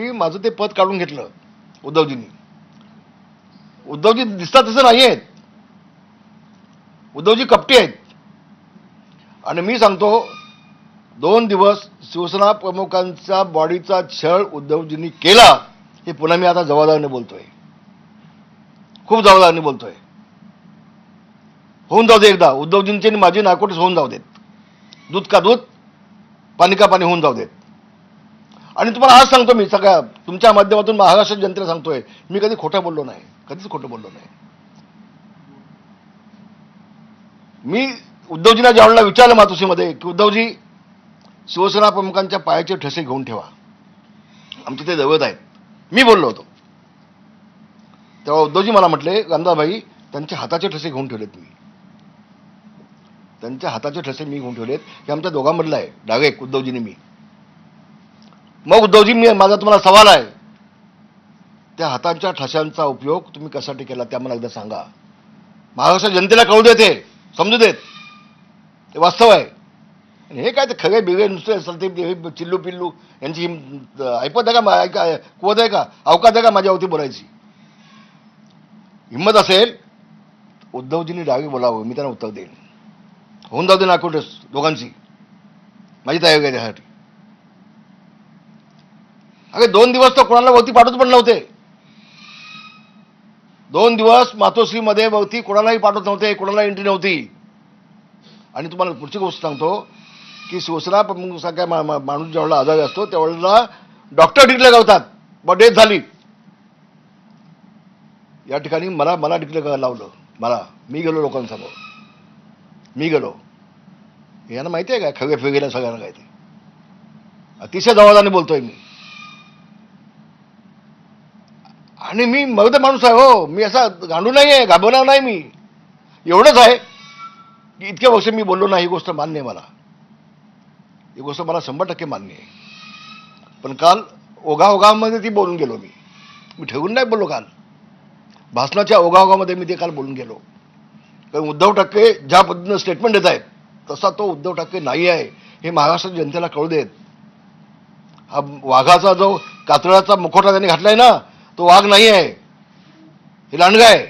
पोटी माझं ते पद काढून घेतलं उद्धवजींनी. उद्धवजी दिसतात तसं नाही आहेत, उद्धवजी कपटी आहेत. आणि मी सांगतो 2 दिवस शिवसेना प्रमुखांचा बॉडीचा छळ उद्धवजींनी केला, हे पुन्हा मी आता जबाबदारीने बोलतोय, खूप जबाबदारीने बोलतोय. होऊन जाऊ दे एकदा, उद्धवजींची आणि माझी नाकोटीस होऊन जाऊ देत, दूध का दूध पाणी का पाणी होऊन जाऊ देत. आणि तुम्हाला आज सांगतो, मी सगळ्या तुमच्या माध्यमातून महाराष्ट्र जनतेला सांगतोय, मी कधी खोटं बोललो नाही, कधीच खोटं बोललो नाही. मी उद्धवजींना ज्यावेळेला विचारलं मातोश्रीमध्ये की उद्धवजी शिवसेना प्रमुखांच्या पायाचे ठसे घेऊन ठेवा, आमचे ते दैवत आहेत, मी बोललो होतो तेव्हा उद्धवजी मला म्हटले रामदासभाई त्यांच्या हाताचे ठसे घेऊन ठेवलेत मी, त्यांच्या हाताचे ठसे मी घेऊन ठेवलेत, हे आमच्या दोघांमधलं आहे डायरेक्ट उद्धवजींनी मी. मग उद्धवजी माझा तुम्हाला सवाल आहे, त्या हातांच्या ठशांचा उपयोग तुम्ही कशासाठी केला ते आम्हाला एकदा सांगा, महाराष्ट्र जनतेला कळू देते, समजू देत, ते वास्तव आहे. आणि हे काय ते खगे बिगे नुसते असेल ते चिल्लू पिल्लू यांची ऐपत आहे का, कुवत आहे का, अवकात आहे का माझ्यावरती बोलायची. हिंमत असेल उद्धवजींनी डावी बोलावं, मी त्यांना उत्तर देईन. होऊन जाऊ दे नाकोटस दोघांची, माझी तयारी आहे त्यासाठी. अरे 2 दिवस तर कोणाला वरती पाठवत पण नव्हते, 2 दिवस मातोश्रीमध्ये वरती कोणालाही पाठवत नव्हते, कोणाला एंट्री नव्हती. आणि तुम्हाला पुढची गोष्ट सांगतो की शिवसेना प्रमुखांसारख्या माणूस ज्यावेळेला आजारी असतो त्यावेळेला डॉक्टर डिक्लेअर करतात बा डेथ झाली. या ठिकाणी मला डिक्लेअर करायला लावलं, मी गेलो लोकांसमोर, मी गेलो. यांना माहिती आहे काय खगे फेगेला सगळ्यांना काय ते, अतिशय जबाबदारीने बोलतोय मी. आणि मी मगद माणूस आहे हो, मी असा गांडू नाही आहे, घाबरणार नाही मी. एवढंच आहे की इतक्या वर्ष मी बोललो नाही, ही गोष्ट मान्य आहे मला, ही गोष्ट मला 100% मान्य आहे. पण काल ओघामध्ये ती बोलून गेलो मी ठेवून नाही बोललो. काल भाषणाच्या ओघामध्ये मी ते काल बोलून गेलो. कारण उद्धव ठाकरे ज्या पद्धतीनं स्टेटमेंट देत आहेत तसा तो उद्धव ठाकरे नाही आहे, हे महाराष्ट्र जनतेला कळू देत. हा वाघाचा जो कातळाचा मुखवटा त्यांनी घातलाय ना, तो वाघ नाही आहे, हे लांडगा आहे.